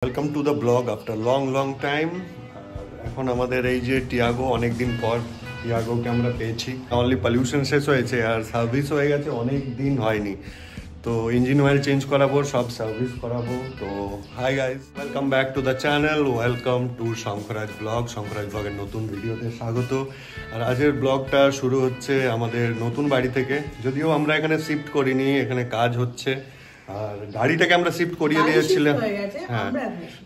Welcome to the blog after long time. এখন আমাদের এই যে টিয়াগো, অনেকদিন পর টিয়াগোকে আমরা পেয়েছি। অনলি পলিউশন শেষ হয়েছে আর সার্ভিস হয়ে গেছে, অনেক দিন হয়নি। তো ইঞ্জিন অয়েল চেঞ্জ করাবো, সব সার্ভিস করাবো। তো hi guys, welcome back to the channel, welcome to Shankaraj blog. Shankaraj ব্লগের নতুন ভিডিওতে স্বাগত। আর আজকের ব্লগটা শুরু হচ্ছে আমাদের নতুন বাড়ি থেকে। যদিও আমরা এখানে শিফট করিনি, এখানে কাজ হচ্ছে। আর গাড়িটাকে আমরা শিফট করিয়ে দিয়েছিলাম। হ্যাঁ,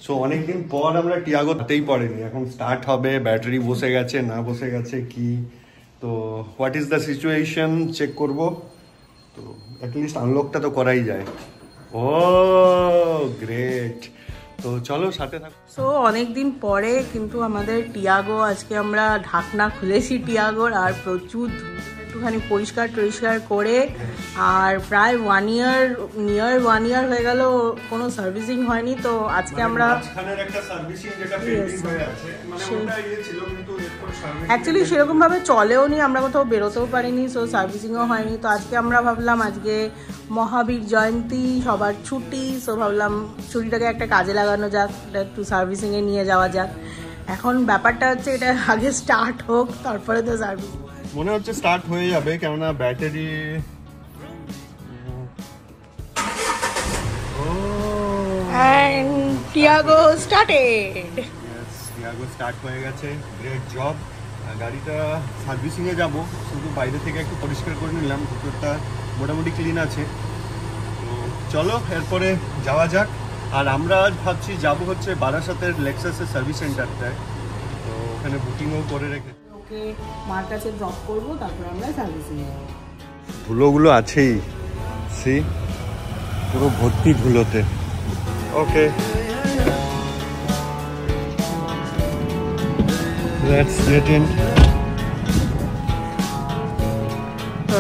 সো অনেকদিন পর আমরা টিয়াগো হাতেই পড়েনি, এখন স্টার্ট হবে। ব্যাটারি বসে গেছে না বসে গেছে কি, তো what is the situation check করব। তো অ্যাটলিস্ট আনলকটা তো করাই যায়। ও গ্রেট, তো চলো সাথে থাকো। সো অনেকদিন পরে কিন্তু আমাদের টিয়াগো, আজকে আমরা ঢাকনা খুলেছি টিয়াগোর, আর প্রচুর একটুখানি পরিষ্কার করে, আর প্রায় নিয়ার ওয়ান ইয়ার হয়ে গেল কোনো সার্ভিসিং হয়নি। তো আজকে আমরা অ্যাকচুয়ালি সেরকমভাবে চলেও নি, আমরা কোথাও বেরোতেও পারিনি, সো সার্ভিসিংও হয়নি। তো আজকে আমরা ভাবলাম, আজকে মহাবীর জয়ন্তী, সবার ছুটি, সো ভাবলাম ছুটিটাকে একটা কাজে লাগানো যাক, একটু সার্ভিসিংয়ে নিয়ে যাওয়া যাক। এখন ব্যাপারটা হচ্ছে এটা আগে স্টার্ট হোক, তারপরে তো সার্ভিস মনে হচ্ছে স্টার্ট হয়ে যাবে, কেননা battery Tiago started. Tiago start হয়ে গেছে, গ্রেট জব। গাড়িটা সার্ভিসিংয়ে যাব, শুধু বাইরে থেকে একটু পরিষ্কার করে নিলাম, ভিতরটা মোটামুটি ক্লিন আছে। তো চলো এরপরে যাওয়া যাক। আর আমরা ভাবছি যাব হচ্ছে বারাসাতের লেক্সাসের সার্ভিস সেন্টারটায়, তো ওখানে বুকিংও করে রেখে ওকে মার কাছে ড্রপ করবো, তারপর আমরা সার্ভিসিং যাব। ধুলোগুলো আছেই, সি পুরো ভর্তি ধুলোতে। ওকে, let's get in.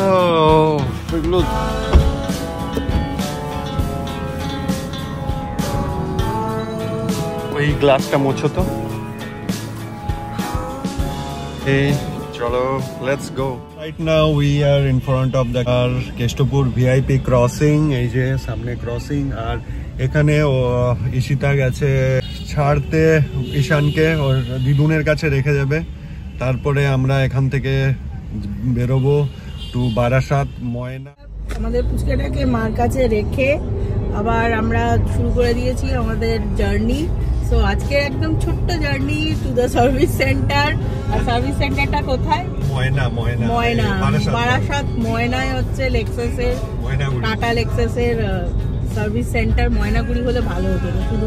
Oh, এগুলো ওই গ্লাসটা মোছো তো। Hey, chalo, let's go. Right now we are in front of the Kestopur VIP crossing. এই যে সামনে ক্রসিং, আর এখানে ঈশিতা গেছে ছাড়তে ঈশানকে, ওর দিদুনের কাছে রেখে যাবে। তারপরে আমরা এখান থেকে বেরোবো টু বারাসাত ময়না। আমাদের পুচকেটাকে মার কাছে রেখে আবার আমরা শুরু করে দিয়েছি আমাদের জার্নি। সো আজকে একদম ছোট্ট journey to the service centre. আর সার্ভিস সেন্টারটা কোথায়? ময়না, বারাসাত ময়নায় হচ্ছে লেক্সাসের, টাটা লেক্সাসের সার্ভিস সেন্টার। ময়নাগুড়ি হলে ভালো হতো না, শুধু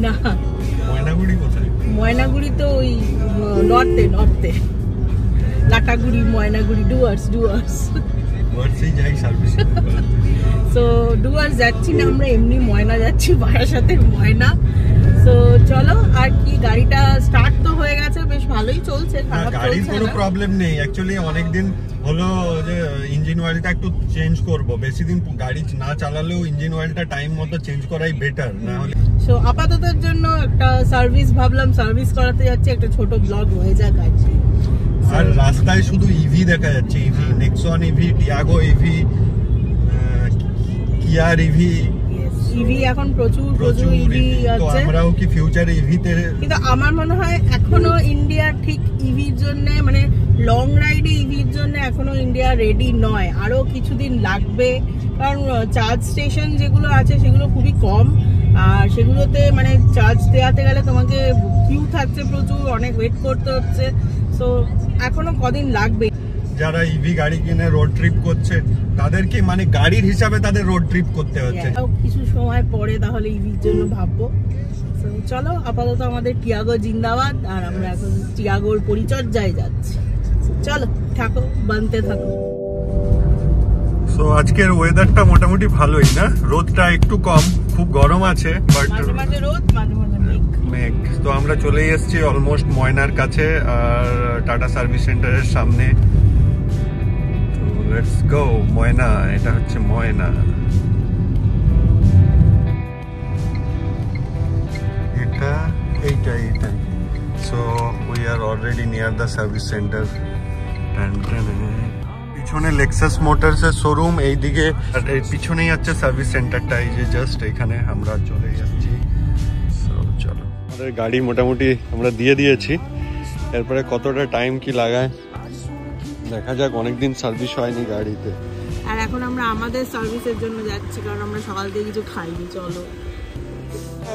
না। ময়নাগুড়ি তো ওই নর্থে লাটাগুড়ি, ময়নাগুড়ি, ডুয়ার্স সো ডুয়ার্স যাচ্ছি না আমরা, এমনি ময়না যাচ্ছি, বারাসাতের ময়না। সো চলো, আর কি গাড়িটা স্টার্ট তো হয়ে গেছে, বেশ ভালোই চলছে, গাড়ির কোনো প্রবলেম নেই। অ্যাকচুয়ালি অনেকদিন হলো যে ইঞ্জিন অয়েলটা একটু চেঞ্জ করব, বেশি দিন গাড়ি না চালালেও ইঞ্জিন অয়েলটা টাইম মতো চেঞ্জ করাই বেটার, না হলে। সো আপাততর জন্য একটা সার্ভিস ভাবলাম সার্ভিস করাতে যাচ্ছি, একটা ছোট ব্লগ হয়ে যাক আজকে। আর রাস্তায় শুধু ইভি দেখা যাচ্ছে, EV, Nexon EV, Tiago EV, কিয়ার ইভি, ইভি এখন প্রচুর ইভি আছে। আমরাও কি ফিউচারে ইভিতে, কিন্তু আমার মনে হয় এখনো ইন্ডিয়া ঠিক ইভির জন্য, মানে লং রাইডে ইভির জন্য এখনো ইন্ডিয়া রেডি নয়, আরো কিছুদিন লাগবে। কারণ চার্জ স্টেশন যেগুলো আছে সেগুলো খুবই কম, আর সেগুলোতে মানে চার্জ দেওয়াতে গেলে তোমাকে কিউ থাকছে প্রচুর, অনেক ওয়েট করতে হচ্ছে। সো এখনো কদিন লাগবে। যারা ইভি গাড়ি কিনে রোড ট্রিপ করছে তাদেরকে মানে গাড়ির হিসাবে তাদের রোড ট্রিপ করতে হচ্ছে। কিছু সময় পরে তাহলে ইভির জন্য ভাববো। চলো, আপাতত আমাদের টিয়াগো জিন্দাবাদ, আর আমরা এখন টিয়াগোর পরিচর্যায় যাচ্ছি। চলো থাকো, বানতে থাকো। সো আজকের ওয়েদারটা মোটামুটি ভালোই না, রোদটা একটু কম, খুব গরম আছে, বাট মাঝে রোদ, মাঝে মেঘ। তো আমরা চলে এসেছি অলমোস্ট ময়নার কাছে আর টাটা সার্ভিস সেন্টারের সামনে। তো লেটস গো ময়না, এটা হচ্ছে ময়না। এইটাই। So we are already near the service centre. পিছনে লেক্সাস মোটরসের শোরুম, এইদিকে এর পিছনেই হচ্ছে সার্ভিস সেন্টারটা, এই যে জাস্ট এখানে আমরা চলে যাচ্ছি। চলো, আমাদের গাড়ি মোটামুটি আমরা দিয়ে দিয়েছি, এরপরে কতটা টাইম কি লাগায় দেখা যাক, অনেকদিন সার্ভিস হয়নি গাড়িতে। আর এখন আমরা আমাদের সার্ভিসের জন্য যাচ্ছি, কারণ আমরা সকাল থেকে কিছু খাইনি। চলো,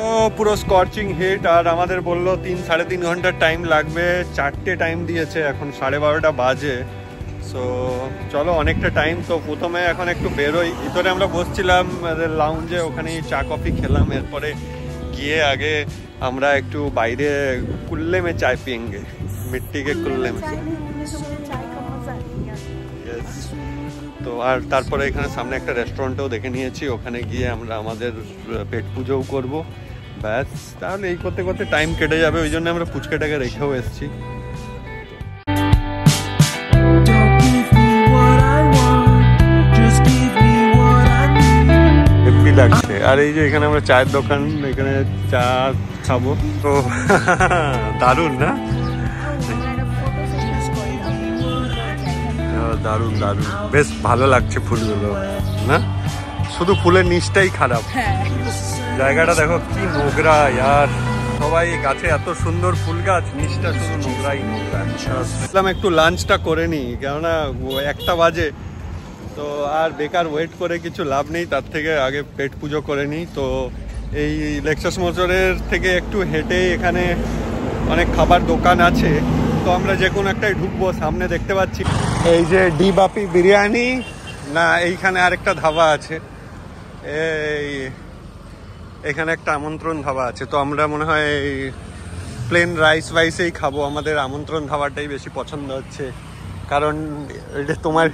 ও পুরো স্কর্চিং হিট, আর আমাদের বললো 3-3.5 ঘন্টার টাইম লাগবে, 4টে টাইম দিয়েছে, এখন 12:30 বাজে। সো চলো, অনেকটা টাইম। তো প্রথমে এখন একটু বেরোই, ভিতরে আমরা বসছিলাম লাউঞ্জে, ওখানে চা কফি খেলাম, এরপরে গিয়ে আগে আমরা একটু বাইরে কুল্লে মে চায় পিয়েঙ্গে, মিট্টি কে কুল্লে মে। তো আর তারপরে এখানে সামনে একটা রেস্টুরেন্টও দেখে নিয়েছি, ওখানে গিয়ে আমরা আমাদের পেট পুজোও করব, ব্যাস। তাহলে এই করতে করতে টাইম কেটে যাবে, ওই জন্য আমরা পুচকেটাকে রেখেও এসেছি। হেব্বি লাগছে। আর এই যে এখানে আমরা চায়ের দোকান, এখানে চা খাবো, তো দারুণ না? দারুণ দারুণ, বেশ ভালো লাগছে ফুলগুলো না, শুধু ফুলের নিচটাই খারাপ, জায়গাটা দেখো কি নোংরা ইয়ার। সবাই গাছে এত সুন্দর ফুল গাছ, নিচটা শুধু নোংরাই নোংরা। একটু লাঞ্চটা করে নিই, কেননা 1টা বাজে, তো আর বেকার ওয়েট করে কিছু লাভ নেই, তার থেকে আগে পেট পুজো করে নিই। তো এই লেক্সাস মোটরের থেকে একটু হেঁটে এখানে অনেক খাবার দোকান আছে, তো আমরা যে কোনো একটাই ঢুকবো। সামনে দেখতে পাচ্ছি এই যে ডি বাপি বিরিয়ানি, না এইখানে আরেকটা ধাবা আছে, এখানে একটা আমন্ত্রণ ধাবা আছে। তো আমরা মনে হয় প্লেন রাইস ওয়াইসেই খাবো, আমাদের আমন্ত্রণ ধাবাটাই বেশি পছন্দ হচ্ছে, কারণ এটা তোমার,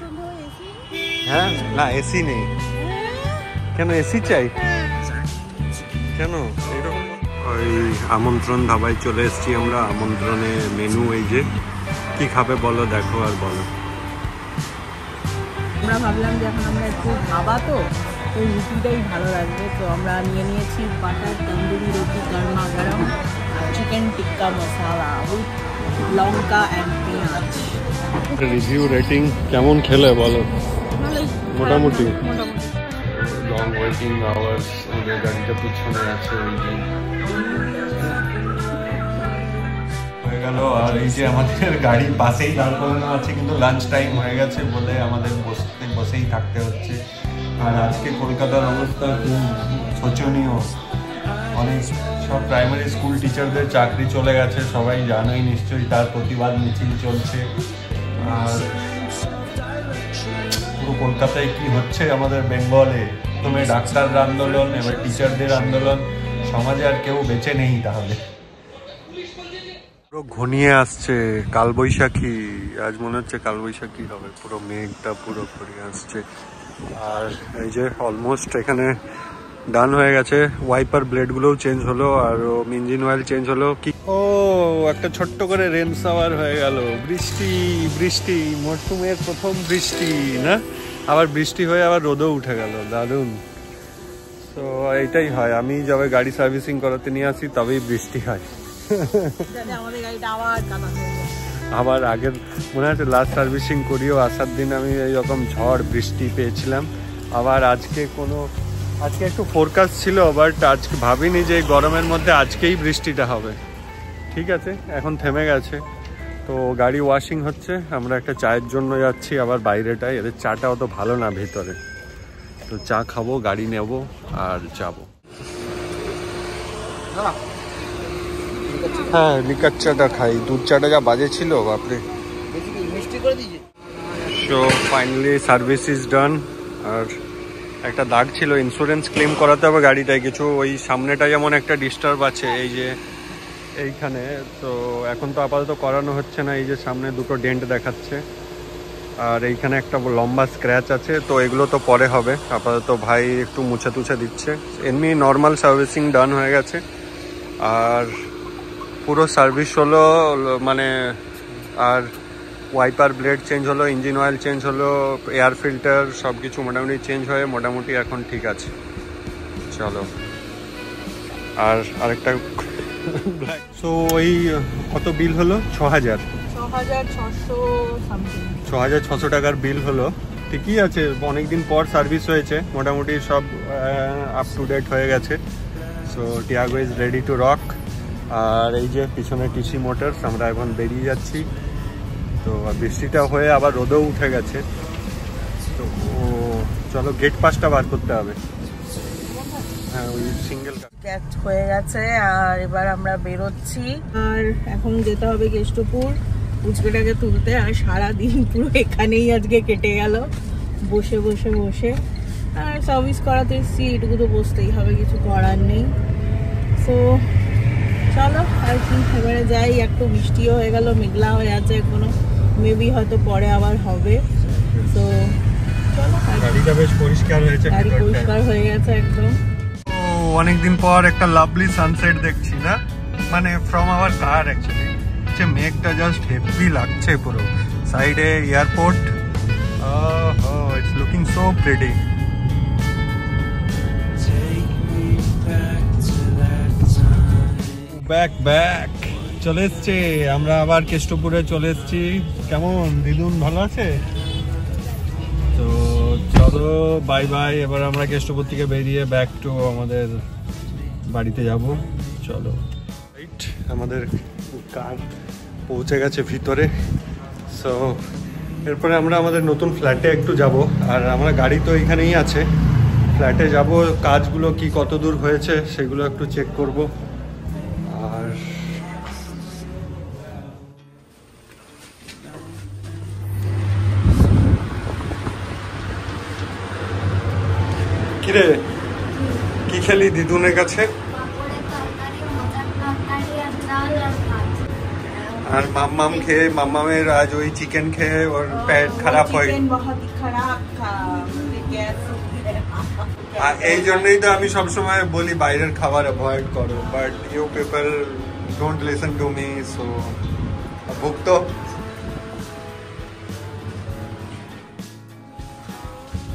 হ্যাঁ না এসি নেই কেন, এসি চাই কেন এরকম। ওই আমন্ত্রণ ধাবায় চলে এসেছি আমরা, আমন্ত্রণে মেনু এই যে, কি খাবে বলো, দেখো আর বলো। আমরা ভাবলাম যে এখন আমরা একটু ধাবা, তো ওই রুটিটাই ভালো লাগবে, তো আমরা নিয়ে নিয়েছি বাটার তন্দুরি রুটি, গরমা গরম, আর চিকেন টিক্কা মশলা উইথ লঙ্কা অ্যান্ড পেঁয়াজ। রিভিউ রেটিং কেমন খেলে বলো? মোটামুটি। লং ওয়েটিং আওয়ার্স, আমাদের গাড়িটা পিছনে আছে ওই যে হয়ে গেল। আর এই যে আমাদের গাড়ির পাশেই দাঁড় করানো আছে, কিন্তু লাঞ্চ টাইম হয়ে গেছে বলে আমাদের বসেই থাকতে হচ্ছে। আর আজকে কলকাতার অবস্থা খুব শোচনীয়, অনেক সব প্রাইমারি স্কুল টিচারদের চাকরি চলে গেছে, সবাই জানোই নিশ্চয়ই, তার প্রতিবাদ মিছিল চলছে। আর পুরো কলকাতায় কি হচ্ছে আমাদের বেঙ্গলে, প্রথমে ডাক্তারদের আন্দোলন, এবার টিচারদের আন্দোলন, সমাজে আর কেউ বেঁচে নেই। তাহলে পুরো ঘনিয়ে আসছে কালবৈশাখী, আজ মনে হচ্ছে কালবৈশাখী হবে, পুরো মেঘটা পুরো ঘনিয়ে আসছে। আর এই যে অলমোস্ট এখানে ডান হয়ে গেছে, ওয়াইপার ব্লেডগুলোও চেঞ্জ হলো, আর ইঞ্জিন অয়েল চেঞ্জ হলো। কি ও একটা ছোট্ট করে রেন শাওয়ার হয়ে গেল, বৃষ্টি বৃষ্টি, মরশুমের প্রথম বৃষ্টি না, আবার বৃষ্টি হয়ে আবার রোদও উঠে গেল, দারুণ। তো এইটাই হয়, আমি যবে গাড়ি সার্ভিসিং করাতে নিয়ে আসি তবেই বৃষ্টি হয়। আবার আগের মনে আছে লাস্ট সার্ভিসিং করিও আসার দিন আমি এইরকম ঝড় বৃষ্টি পেয়েছিলাম। আবার আজকে একটু ফোরকাস্ট ছিল, বাট আজকে ভাবিনি যে এই গরমের মধ্যে আজকেই বৃষ্টিটা হবে। ঠিক আছে, এখন থেমে গেছে, তো গাড়ি ওয়াশিং হচ্ছে, আমরা একটা চায়ের জন্য যাচ্ছি আবার বাইরেটায়। এদের চাটা অত ভালো না ভিতরে, তো চা খাবো, গাড়ি নেব আর যাবো। হ্যাঁ লিকার চাটা খাই, দুধ চাটা যা বাজে ছিল বাপরে। So finally service is done. আর একটা দাগ ছিল, ইন্স্যুরেন্স ক্লেম করাতে হবে গাড়িটায় কিছু, ওই সামনেটা যেমন একটা ডিস্টার্ব আছে এই যে এইখানে, তো এখন তো আপাতত করানো হচ্ছে না। এই যে সামনে দুটো ডেন্ট দেখাচ্ছে, আর এইখানে একটা লম্বা স্ক্র্যাচ আছে, তো এগুলো তো পরে হবে, আপাতত ভাই একটু মুছে তুছে দিচ্ছে। এমনি নর্মাল সার্ভিসিং ডান হয়ে গেছে। আর পুরো সার্ভিস হলো, মানে আর ওয়াইপার ব্লেড চেঞ্জ হলো, ইঞ্জিন অয়েল চেঞ্জ হলো, এয়ার ফিল্টার সব কিছু মোটামুটি চেঞ্জ হয়ে মোটামুটি এখন ঠিক আছে। চলো, আর আরেকটা সো ওই কত বিল হলো? 6,600 সামথিং, 1600 টাকার বিল হলো। ঠিকই আছে, অনেকদিন পর সার্ভিস হয়েছে, মোটামুটি সব আপ টু ডেট হয়ে গেছে। So Tiago is ready to rock. আর এই যে পিছনে টিসি মোটরস, আমরা এখন বেরিয়ে যাচ্ছি। তো বৃষ্টিটা হয়ে আবার রোদও উঠে গেছে। তো চলো গেট পাসটা বার করতে হবে। হ্যাঁ, ওই সিঙ্গেল ক্যাচ হয়ে গেছে আর এবার আমরা বেরোচ্ছি। আর এখন যেতে হবে কেষ্টপুর পুচকেটাকে তুলতে। আর সারাদিন পুরো এখানেই আজকে কেটে গেল, বসে বসে বসে। আর সার্ভিস করাতে এসেছি, এটুকু তো বসতেই হবে, কিছু করার নেই। তো চলো আর কি, এবারে যাই। একটু বৃষ্টিও হয়ে গেল, মেঘলা হয়ে আছে এখনো, মেবি হয়তো পরে আবার হবে। তো চলো, গাড়িটা বেশ পরিষ্কার হয়েছে, গাড়ি পরিষ্কার হয়ে গেছে একদম। অনেকদিন পর একটা লাভলি সানসেট দেখছি না, মানে ফ্রম আওয়ার কার অ্যাকচুয়ালি। মেঘটা জাস্ট হেভি লাগছে পুরো, সাইডে airport. It's looking so pretty. Back চলে এসছে, আমরা আবার কেষ্টপুরে চলে এসছি। কেমন দিদুন, ভালো আছে? তো চলো বাই বাই। এবার আমরা কেষ্টপুর থেকে বেরিয়ে ব্যাক টু আমাদের বাড়িতে যাব। চলো, রাইট, আমাদের কার পৌঁছে গেছে ভিতরে। সো এরপরে আমরা আমাদের নতুন ফ্ল্যাটে একটু যাব। আর আমরা গাড়ি তো এখানেই আছে, ফ্ল্যাটে যাব, কাজগুলো কি কত দূর হয়েছে সেগুলো একটু চেক করব। আর কিরে, কি খেলি দিদুনের কাছে? আর মাম্মাম খেয়ে, মাম্মামের আজ ওই চিকেন খেয়ে ওর পেট খারাপ হয়। এই জন্যই তো আমি সবসময় বলি বাইরের খাবার অ্যাভয়েড করো, but you people don't listen to me. So ভুগতো।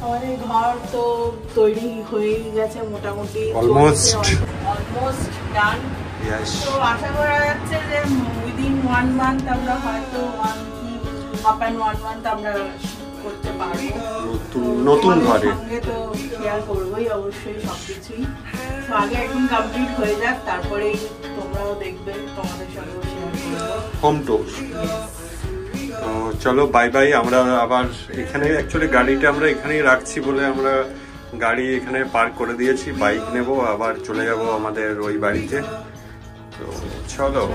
আমাদের ঘর তো তৈরি হয়ে গেছে মোটামুটি, অলমোস্ট ডান। ইয়েস। তো আশা করা যাচ্ছে যে উইদিন 1 মান্থ আমরা হয়তো আপ এন্ড 1 মান্থ আমরা করতে পারবো নতুন ঘরে। সঙ্গে তো শেয়ার করবোই অবশ্যই সবকিছুই। তো আগে একদম কমপ্লিট হয়ে যাক, তারপরেই তোমরাও দেখবে, তোমাদের সঙ্গেও শেয়ার করবো হোম টুর। তো চলো বাই বাই। আমরা আবার এখানে অ্যাকচুয়ালি গাড়িটা আমরা এখানেই রাখছি বলে আমরা গাড়ি এখানে পার্ক করে দিয়েছি, বাইক নেব, আবার চলে যাব আমাদের ওই বাড়িতে। তো চলো।